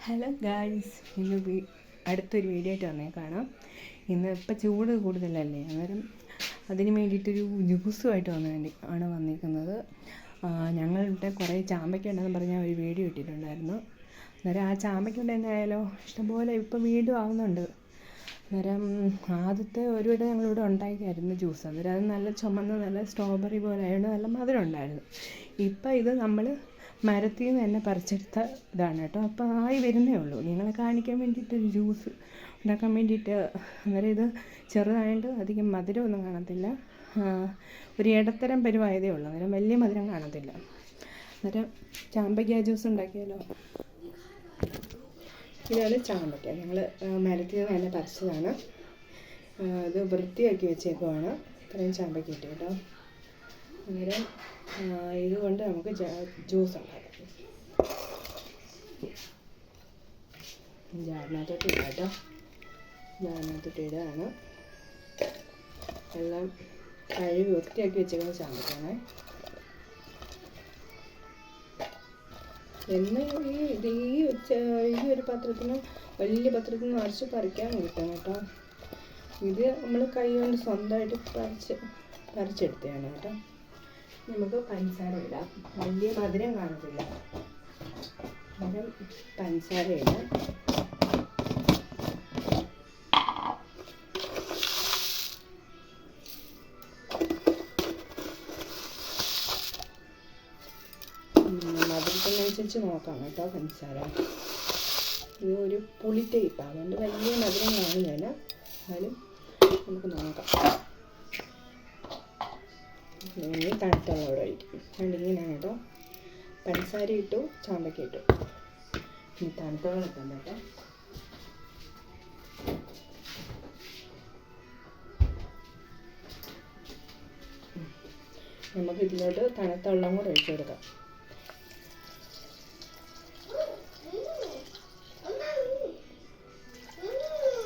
Hello guys, ഇന്ന് അടുത്തൊരു video ആയിട്ട് വന്നേക്കാണ്. ഇപ്പം ചൂട് കൂടുതലല്ലേ, അന്നേരം അതിന് വേണ്ടിയിട്ടൊരു ജ്യൂസുമായിട്ട് വന്നിരിക്കുന്നത്. ഞങ്ങളുടെ കുറേ ചാമ്പയ്ക്ക ഉണ്ടെന്ന് പറഞ്ഞാൽ ഒരു വീഡിയോ ഇട്ടിട്ടുണ്ടായിരുന്നു. അന്നേരം ആ ചാമ്പയ്ക്ക കൊണ്ട് തന്നെ ആയാലോ, ഇഷ്ടംപോലെ ഇപ്പം വീണ്ടും ആവുന്നുണ്ട്. അന്നേരം ആദ്യത്തെ ഒരുവട്ടം ഞങ്ങളിവിടെ ഉണ്ടാക്കിയായിരുന്നു ജ്യൂസ്. അന്നേരം അത് നല്ല ചുമന്ന നല്ല സ്ട്രോബെറി പോലെ ആയതുകൊണ്ട് നല്ല മധുരം ഉണ്ടായിരുന്നു. ഇപ്പം ഇത് നമ്മൾ മരത്തിൽ നിന്ന് തന്നെ പറിച്ചെടുത്ത ഇതാണ് കേട്ടോ. അപ്പോൾ ആയി വരുന്നേ ഉള്ളൂ. നിങ്ങളെ കാണിക്കാൻ വേണ്ടിയിട്ടൊരു ജ്യൂസ് ഉണ്ടാക്കാൻ വേണ്ടിയിട്ട്. അന്നേരം ഇത് ചെറുതായതുകൊണ്ട് അധികം മധുരമൊന്നും കാണത്തില്ല, ഒരു ഇടത്തരം പരുവായതേ ഉള്ളൂ. അന്നേരം വലിയ മധുരം കാണത്തില്ല. അന്നേരം ചാമ്പയ്ക്ക ജ്യൂസ് ഉണ്ടാക്കിയാലോ. ഇതാണ് ചാമ്പയ്ക്ക, ഞങ്ങൾ മരത്തിൽ നിന്ന് തന്നെ പറിച്ചതാണ്. ഇത് വൃത്തിയാക്കി വെച്ചേക്കുവാണ്. ഇത്രയും ചാമ്പയ്ക്ക ഇട്ട് കേട്ടോ. അന്നേരം ഇതുകൊണ്ട് നമുക്ക് ജ്യൂസ് ഉണ്ടാക്കാം. ജാറിനകത്തോട്ട് ഇടാം കേട്ടോ. ജാറിനകത്തോട്ട് ഇടുകയാണ്. എല്ലാം കഴുകി വൃത്തിയാക്കി വെച്ചേക്കുന്ന ചാമ്പയ്ക്കാണ്. എന്ന് ഈ ഒരു പാത്രത്തിന്, വലിയ പാത്രത്തിൽ നിന്ന് നിറച്ച് പറിക്കാൻ കിട്ടും കേട്ടോ. ഇത് നമ്മൾ കൈ കൊണ്ട് സ്വന്തമായിട്ട് പറിച്ചെടുത്തതാണ് കേട്ടോ. നമുക്ക് പഞ്ചസാര ഇടാം. വലിയ മധുരം കാണത്തില്ല, അന്നേരം പഞ്ചസാര ഇടാം. മധുരത്തിനനുസരിച്ച് നോക്കാം കേട്ടോ പഞ്ചസാര. ഇത് ഒരു പുളി ടൈപ്പാണ്, അതുകൊണ്ട് വലിയ മധുരം കാണുന്നില്ല, എന്നാലും നമുക്ക് നോക്കാം. ഇനി തണുത്ത വെള്ളം ഒഴിക്കും. ഇങ്ങനെയാണ് കേട്ടോ. പഞ്ചസാര ഇട്ടു, ചാമ്പയ്ക്ക ഇട്ടു. ഇനി തണുത്ത വെള്ളം ഇട്ടാൻ കേട്ടോ. നമുക്ക് ഇതിലോട്ട് തണുത്ത വെള്ളം കൂടെ ഒഴിച്ചു കൊടുക്കാം.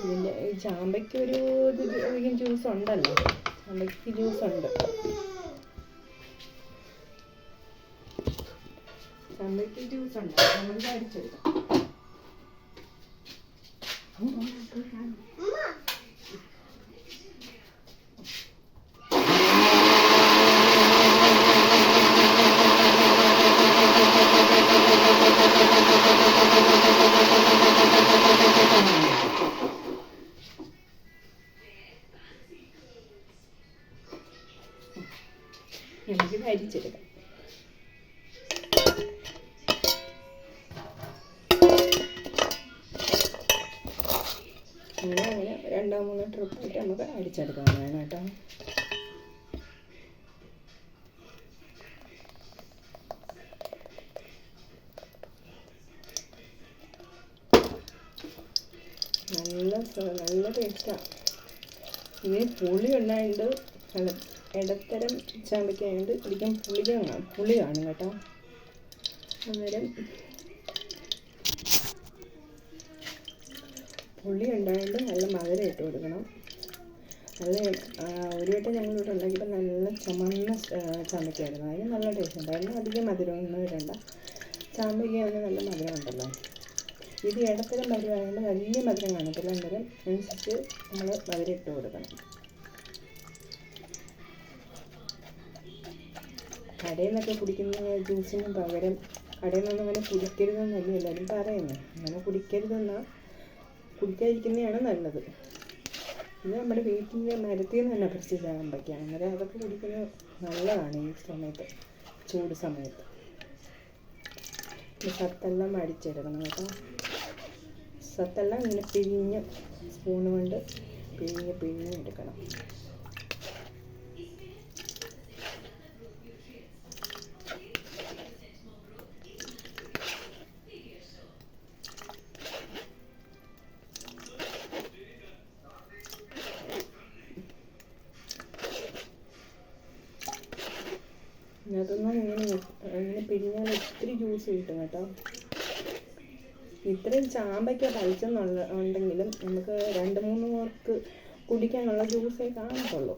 ഇതിൻ്റെ ഈ ചാമ്പയ്ക്ക് ഒരു ജ്യൂസ് ഉണ്ടല്ലോ, ചാമ്പയ്ക്ക് ജ്യൂസ് ഉണ്ട്. ചാമ്പയ്ക്ക് ജ്യൂസ് ഉണ്ട്, നമുക്ക് അടിച്ചെടുക്കാം. നമുക്കിത് അരിച്ചെടുക്കാം. അങ്ങനെ 2-3 ട്രിപ്പായിട്ട് നമുക്ക് അടിച്ചെടുക്കാവുന്നതാണ് കേട്ടോ. നല്ല ടേസ്റ്റാണ്. ഇനി പുളി ഉണ്ടായിട്ട് ഇടത്തരം ചാമ്പയ്ക്കായതുകൊണ്ട് അധികം പുളി കാണും കേട്ടോ. അന്നേരം പുളി ഉണ്ടായതുകൊണ്ട് നല്ല മധുരം ഇട്ട് കൊടുക്കണം. നല്ല ഒരു വട്ടം ഞങ്ങളിവിടെ ഉണ്ടാക്കിയപ്പോൾ നല്ല ചുമന്ന ചാമ്പയ്ക്കായിരുന്നു. അതിന് നല്ല ടേസ്റ്റ് ഉണ്ടായിരുന്നു. അധികം മധുരമൊന്നും ഇടണ്ട. ചാമ്പയ്ക്കാണെങ്കിൽ നല്ല മധുരം ഉണ്ടല്ലോ. ഇത് ഇടത്തരം മധുരമായതുകൊണ്ട് വലിയ മധുരം കാണത്തില്ല. അന്നേരം അനുസരിച്ച് നമ്മൾ മധുരം ഇട്ട് കൊടുക്കണം. കടയിൽ നിന്നൊക്കെ കുടിക്കുന്ന ജ്യൂസിന് പകരം കടയിൽ നിന്നൊന്നും അങ്ങനെ കുടിക്കരുതെന്നല്ലേ എല്ലാവരും പറയുന്നത്. അങ്ങനെ കുടിക്കാതിരിക്കുന്നതാണ് നല്ലത്. ഇത് നമ്മുടെ വീട്ടിൻ്റെ മരത്തിൽ നിന്ന് തന്നെ പറിച്ച് ചാമ്പയ്ക്കാണ്. അന്നേരം അതൊക്കെ കുടിക്കുന്നത് നല്ലതാണ് ഈ സമയത്ത്, ചൂട് സമയത്ത്. സത്തെല്ലാം അടിച്ചെടുക്കണം കേട്ടോ. സത്തെല്ലാം ഇങ്ങനെ സ്പൂൺ കൊണ്ട് പിഴിഞ്ഞെടുക്കണം. അതൊന്നും ഇങ്ങനെ പിഴിഞ്ഞാൽ ഒത്തിരി ജ്യൂസ് കിട്ടും കേട്ടോ. ഇത്രയും ചാമ്പയ്ക്ക പറിച്ചെന്നുണ്ടെങ്കിലും നമുക്ക് 2-3 പേർക്ക് കുടിക്കാനുള്ള ജ്യൂസേ കാണത്തുള്ളൂ.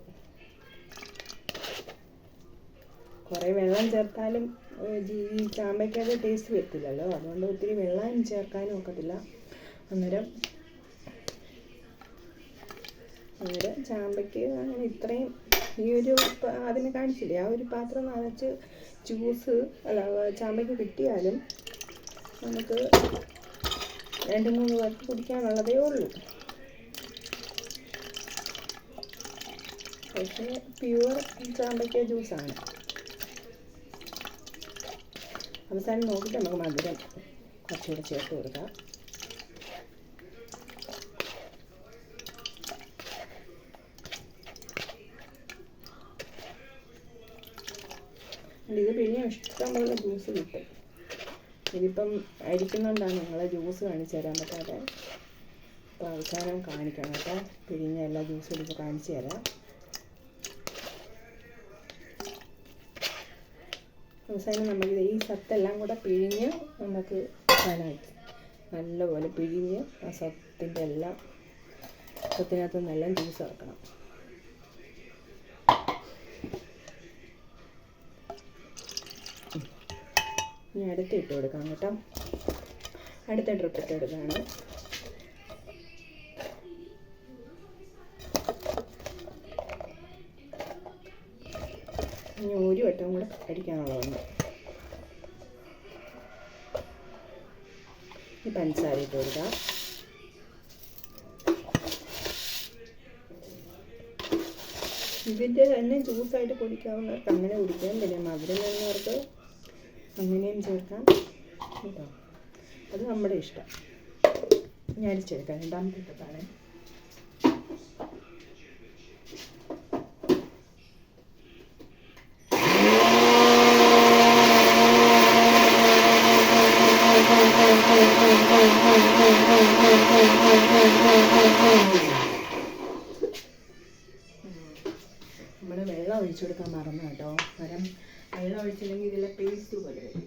കുറേ വെള്ളം ചേർത്താലും ഈ ചാമ്പയ്ക്കത് ടേസ്റ്റ് വരത്തില്ലല്ലോ, അതുകൊണ്ട് ഒത്തിരി വെള്ളം ചേർക്കാനും ഒക്കത്തില്ല. അന്നേരം ചാമ്പയ്ക്ക് അങ്ങനെ ഇത്രയും ഈ ഒരു അതിന് കാണിച്ചില്ലേ, ആ ഒരു പാത്രം നിറച്ച് ജ്യൂസ് ചാമ്പയ്ക്ക് കിട്ടിയാലും നമുക്ക് 2-3 പേർക്ക് കുടിക്കാനുള്ളതേ ഉള്ളൂ. പക്ഷേ പ്യുവർ ചാമ്പയ്ക്ക ജ്യൂസാണ്. അവസാനം നോക്കിയിട്ട് നമുക്ക് മധുരം കുറച്ചുകൂടെ ചേർത്ത് കൊടുക്കാം. ഇത് പിഴിഞ്ഞാൽ ഇഷ്ടംപോലെ ജ്യൂസ് കിട്ടും. ഇതിപ്പം അരിക്കുന്നുകൊണ്ടാണ് നിങ്ങളെ ജ്യൂസ് കാണിച്ചു തരാൻ പറ്റാതെ. അപ്പോൾ അവസാനം കാണിക്കണം കേട്ടോ, പിഴിഞ്ഞ എല്ലാ ജ്യൂസും ഇപ്പോൾ കാണിച്ചു തരാം. അവസാനം നമുക്ക് ഈ സത്തെല്ലാം കൂടെ പിഴിഞ്ഞ് നമുക്ക് നല്ലപോലെ പിഴിഞ്ഞ് ആ സത്തിനകത്ത് നല്ല ജ്യൂസ് ആക്കണം. ഇനി അടുത്ത് ഇട്ട് കൊടുക്കാം കേട്ടോ. അടുത്ത ട്രിപ്പ് ഇട്ട് കൊടുക്കുകയാണ്. ഇനി ഒരു വട്ടം കൂടെ അടിക്കാനുള്ളതുണ്ട്. ഈ പഞ്ചസാര ഇട്ട് കൊടുക്കാം. ഇതിൻ്റെ തന്നെ ജ്യൂസായിട്ട് കുടിക്കാവുന്നവർക്ക് അങ്ങനെ കുടിക്കാം. പിന്നെ മധുരം വേണമെന്നവർക്ക് അങ്ങനെയും ചേർക്കാം കേട്ടോ. അത് നമ്മുടെ ഇഷ്ടം. ഞാൻ അരിച്ചെടുക്കാം. രണ്ടാമത്തെ ഇട്ടത്താണ്. നമ്മൾ വെള്ളം ഒഴിച്ചു കൊടുക്കാൻ മറന്നു കേട്ടോ. കാരണം വെള്ളം ഒഴിച്ചില്ലെങ്കിൽ ഇതിലെ പേസ്റ്റ് പോലെ വരും.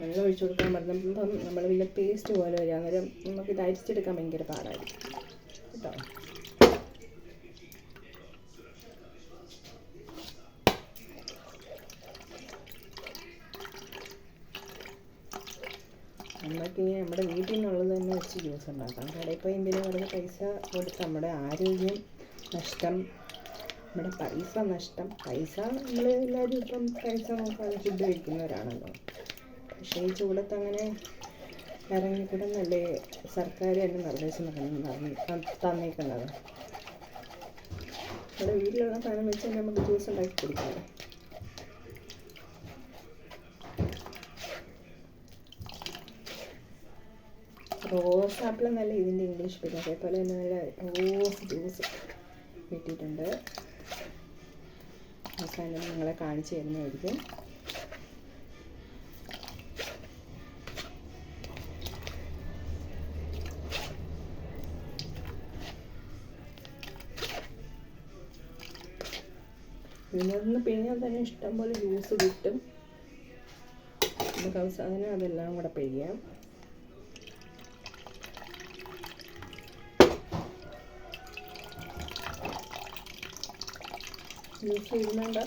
വെള്ളം ഒഴിച്ചു കൊടുക്കാൻ പറഞ്ഞപ്പം നമ്മൾ വലിയ പേസ്റ്റ് പോലെ വരും. അന്നേരം നമുക്കിത് അരിച്ചെടുക്കാൻ ഭയങ്കര പാടായിരിക്കും കേട്ടോ. നമുക്കിനി നമ്മുടെ വീട്ടിൽ നിന്നുള്ളത് തന്നെ വെച്ച് ജ്യൂസ് ഉണ്ടാക്കാം. കടയിൽ പോയി എന്തിനും വെറുതെ പൈസ കൊടുത്ത് നമ്മുടെ ആരോഗ്യം നഷ്ടം, നമ്മുടെ പൈസ നഷ്ടം. നമ്മൾ എല്ലാവരും ഇപ്പം പൈസ നോക്കാതെ ഫുഡ് കഴിക്കുന്നവരാണല്ലോ. പക്ഷേ ഈ ചൂടത്ത് അങ്ങനെ ഇറങ്ങിക്കൂടെ നല്ല സർക്കാർ തന്നെ നിർദ്ദേശം തന്നേക്കുന്നത്. നമ്മുടെ വീട്ടിലുള്ള സാധനം വെച്ച് തന്നെ നമുക്ക് ജ്യൂസ് ഉണ്ടാക്കി കുടിക്കാം. റോസ് ആപ്പിൾ എന്നല്ല ഇതിൻ്റെ ഇംഗ്ലീഷ് പേര്. അതേപോലെ തന്നെ നല്ല റോസ് ജ്യൂസ് കിട്ടിയിട്ടുണ്ട്. അവസാനം നിങ്ങളെ കാണിച്ചു തരുന്നതായിരിക്കും. ഇതിനൊന്ന് പിഴിഞ്ഞാൽ തന്നെ ഇഷ്ടംപോലെ ജ്യൂസ് കിട്ടും. നമുക്ക് അവസാനം അതെല്ലാം കൂടെ പിഴിയാം. ജ്യൂസ് ചെയ്യുന്നുണ്ട്.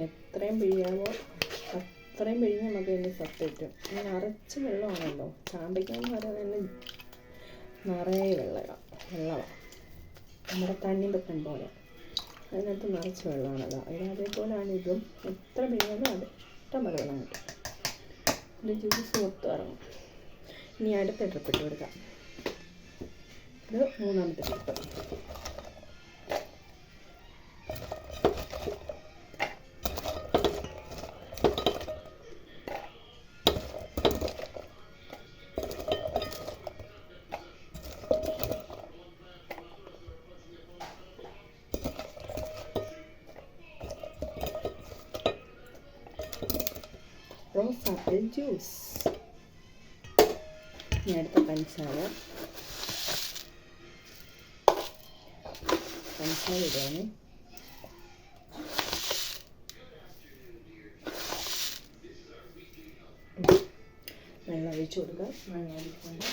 എത്രയും പിഴിയാമോ അത്രയും പിഴിഞ്ഞ് നമുക്ക് അതിൻ്റെ സത്ത് കിട്ടും. നിറച്ച് വെള്ളമാണല്ലോ. ചാമ്പയ്ക്കാന്ന് പറയുന്നത് തന്നെ നിറയെ വെള്ളമാണ്. നമ്മുടെ തണ്ണിമത്തൻ പോലെ അതിനകത്ത് നിറച്ച് വെള്ളമാണല്ലോ. അതേപോലെയാണ് ഇതും. എത്ര പിഴിഞ്ഞാലും അത് ഇഷ്ടംപോലെ വെള്ളം കിട്ടും. ഇതിൻ്റെ ജ്യൂസ് മൊത്തം ഇറങ്ങും. ഇനി അടുത്ത ട്രിപ്പ് ഇട്ട് കൊടുക്കാം. ഇത് മൂന്നാമത്തെ ട്രിപ്പ്. Rose apple juice. ഇനി അടുത്ത പഞ്ചസാര ഇടുകയാണ്. വെള്ളം ഒഴിച്ചു കൊടുക്കുക. വെള്ളം ഒഴിച്ചുകൊണ്ട്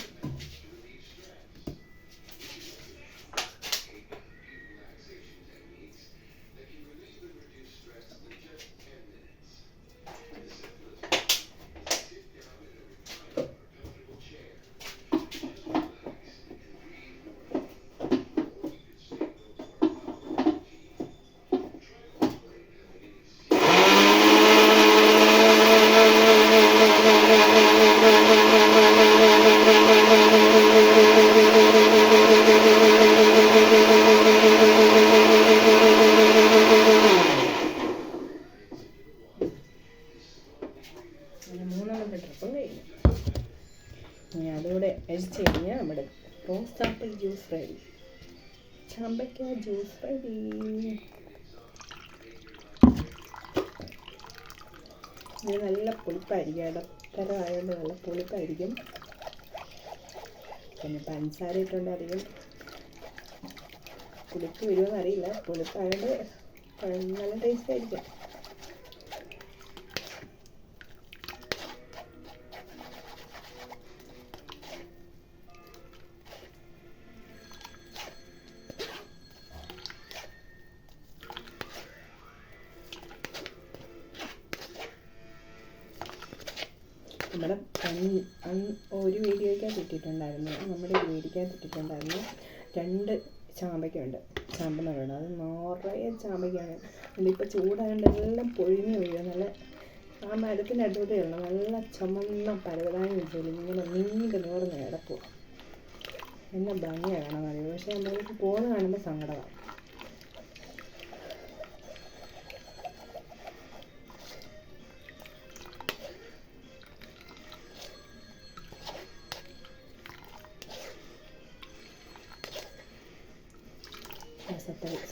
മൂന്നാമത്തെ ട്രിപ്പും കഴിഞ്ഞു. ഇനി അതുകൂടെ അഴിച്ച് കഴിഞ്ഞാൽ നമ്മുടെ റോസ് ആപ്പിൾ ജ്യൂസ് റെഡി. ചാമ്പയ്ക്ക ജ്യൂസ് റെഡി. ഇത് നല്ല പുളിപ്പായിരിക്കും. ഇടത്തരമായതുകൊണ്ട് നല്ല പുളിപ്പായിരിക്കും. പിന്നെ പഞ്ചസാര ഇട്ടുകൊണ്ട് അധികം പുളിപ്പ് വരുമെന്ന് അറിയില്ല. പുളിപ്പായതുകൊണ്ട് നല്ല ടേസ്റ്റ് ആയിരിക്കും. നമ്മുടെ ഒരു വീഡിയോയ്ക്കകത്ത് ഇട്ടിട്ടുണ്ടായിരുന്നു. നമ്മുടെ ഒരു വീഡിയോയ്ക്കകത്ത് ഇട്ടിട്ടുണ്ടായിരുന്നു 2 ചാമ്പയ്ക്കുണ്ട്. ചാമ്പനുണ്ട്. അത് നിറയെ ചാമ്പയ്ക്കാണ്. അതിപ്പോൾ ചൂടായതുകൊണ്ട് എല്ലാം പൊഴിഞ്ഞ് വീഴും. നല്ല ആ മരത്തിനടുത്തോട്ടേ ഉള്ളു. നല്ല ചുമന്ന പരവതാനി വെച്ചാൽ ഇങ്ങനെ നീണ്ട് നീർന്ന് കിടക്കും. എന്നെ ഭംഗിയാണ് കാണാൻ അറിയും. പക്ഷേ നമ്മൾക്ക് പോകുന്ന കാണുമ്പോൾ സങ്കടമാണ്.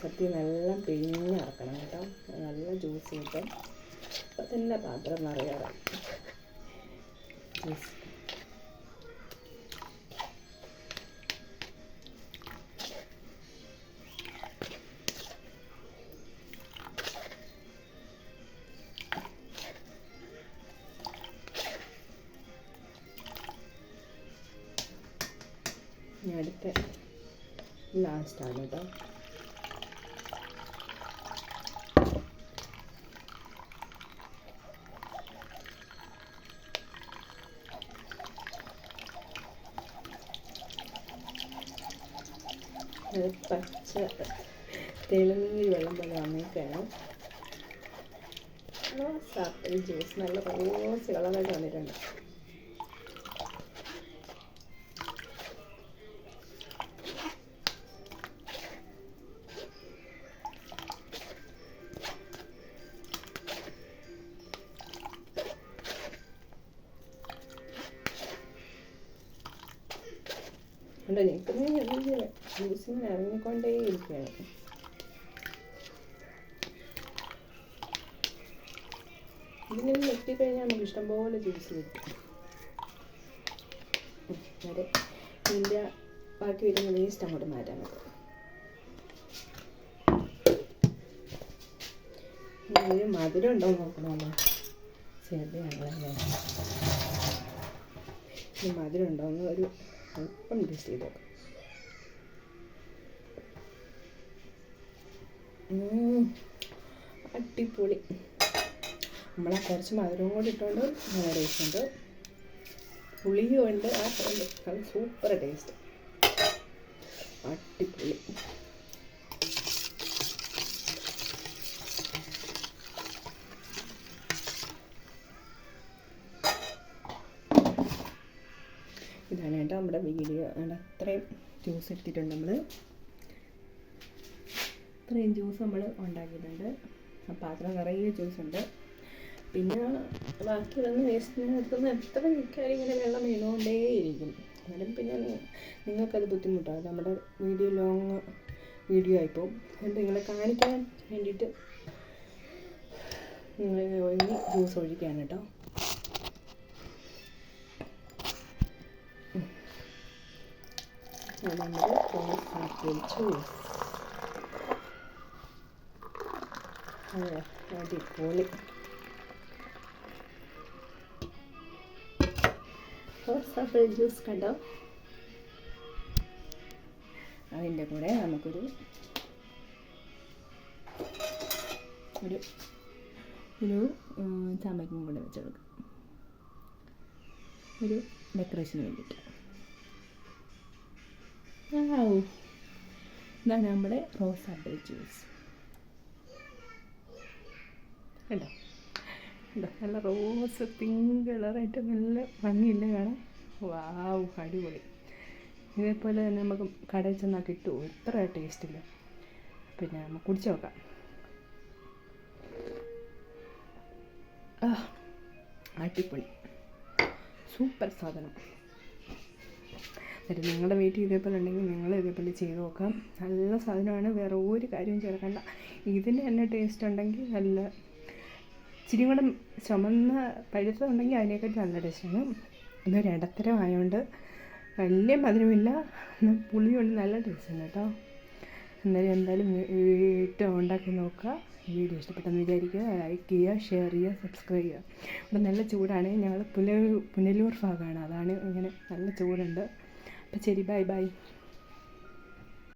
സത്യം നല്ല പിഴിഞ്ഞിറക്കണം കേട്ടോ. നല്ല ജ്യൂസ് കിട്ടും. അപ്പം തന്നെ പാത്രം നിറയാറ് ജ്യൂസ്. ഇനി അടുത്ത ലാസ്റ്റാണ് കേട്ടോ. അത് പച്ച തെളിനീര് വെള്ളം പോലെ വന്നേക്കാണ്. റോസ് ആപ്പിൾ ജ്യൂസ് നല്ല റോസ് കളറായിട്ട് വന്നിട്ടുണ്ട്. ഉണ്ട് നിൽക്കുന്ന ജ്യൂസിങ്ങനെ ഇറങ്ങിക്കൊണ്ടേ ഇരിക്കുകയാണ്. ഇതിങ്ങനെ ഞെട്ടിക്കഴിഞ്ഞാൽ നമുക്ക് ഇഷ്ടംപോലെ ജ്യൂസ് കിട്ടും. അതെ, ഇതിൻ്റെ ബാക്കി വരുന്ന വേസ്റ്റ് അങ്ങോട്ട് മാറ്റാൻ പറ്റും. ഇതിന് മധുരം ഉണ്ടോ നോക്കണമല്ലോ. ചെറുതാണല്ലേ. ഇത് മധുരം ഉണ്ടോയെന്ന് ഒരു അല്പം ടേസ്റ്റ് ചെയ്ത് നോക്കാം. അടിപൊളി. നമ്മളാ കുറച്ച് മധുരവും കൂടി ഇട്ടുകൊണ്ട് നല്ല ടേസ്റ്റ് ഉണ്ട്. പുളിയും ഉണ്ട്. ആ നല്ല സൂപ്പർ ടേസ്റ്റ്. അടിപൊളി. ഇതാണ് കേട്ടോ നമ്മുടെ വീഡിയോ. അത്രയും ജ്യൂസ് എടുത്തിട്ടുണ്ട് നമ്മൾ. ഇത്രയും ജ്യൂസ് നമ്മൾ ഉണ്ടാക്കിയിട്ടുണ്ട്. പാത്രം നിറയെ ജ്യൂസുണ്ട്. പിന്നെ ബാക്കി വന്ന് വേസ്റ്റിനകത്തുനിന്ന് എത്ര മിക്കാലും ഇങ്ങനെ വെള്ളം വീണുകൊണ്ടേയിരിക്കും. എന്നാലും പിന്നെ നിങ്ങൾക്കത് ബുദ്ധിമുട്ടാണ്. നമ്മുടെ വീഡിയോ ലോങ് വീഡിയോ ആയിപ്പോവും. അതുകൊണ്ട് നിങ്ങളെ കാണിക്കാൻ വേണ്ടിയിട്ട് ജ്യൂസ് ഒഴിക്കുകയാണ് കേട്ടോ. ജ്യൂസ്. അടിപൊളി റോസ് ആപ്പിൾ ജ്യൂസ് കണ്ടോ. അതിൻ്റെ കൂടെ നമുക്കൊരു ചാമ്പയ്ക്കും കൂടെ വെച്ചെടുക്കാം, ഒരു ഡെക്കറേഷന് വേണ്ടിയിട്ട്. ഇതാണ് നമ്മുടെ റോസ് ആപ്പിൾ ജ്യൂസ്. കണ്ടോ കണ്ടോ, നല്ല റോസ് പിങ്ക് കളറായിട്ട് നല്ല ഭംഗിയില്ല കാണാൻ. വാവ്, അടിപൊളി. ഇതേപോലെ തന്നെ നമുക്ക് കടയിൽ ചെന്നാൽ കിട്ടുമോ? ഇത്ര ടേസ്റ്റില്ല. പിന്നെ നമുക്ക് കുടിച്ച് നോക്കാം. അടിപൊളി, സൂപ്പർ സാധനം. എന്നിട്ട് നിങ്ങളുടെ വീട്ടിൽ ഇതേപോലെ ഉണ്ടെങ്കിൽ നിങ്ങൾ ഇതേപോലെ ചെയ്ത് നോക്കാം. നല്ല സാധനമാണ്, വേറെ ഒരു കാര്യവും ചേർക്കണ്ട. ഇതിന് തന്നെ ടേസ്റ്റ് ഉണ്ടെങ്കിൽ നല്ല ഇച്ചിരി കൂടെ ചുമന്ന പഴുത്തതുണ്ടെങ്കിൽ അതിനെക്കാട്ടി നല്ല ടേസ്റ്റാണ്. ഇതൊരു ഇടത്തരം ആയതുകൊണ്ട് വലിയ മധുരമില്ല, പുളിയുണ്ട്, നല്ല ടേസ്റ്റാണ് കേട്ടോ. എന്തായാലും വീട്ടിൽ ഉണ്ടാക്കി നോക്കുക. വീഡിയോ ഇഷ്ടപ്പെട്ടെന്ന് വിചാരിക്കുക. ലൈക്ക് ചെയ്യുക, ഷെയർ ചെയ്യുക, സബ്സ്ക്രൈബ് ചെയ്യുക. ഇവിടെ നല്ല ചൂടാണ്. ഞങ്ങൾ പുനലൂർ ഭാഗമാണ്, അതാണ് ഇങ്ങനെ നല്ല ചൂടുണ്ട്. അപ്പോൾ ശരി, ബൈ.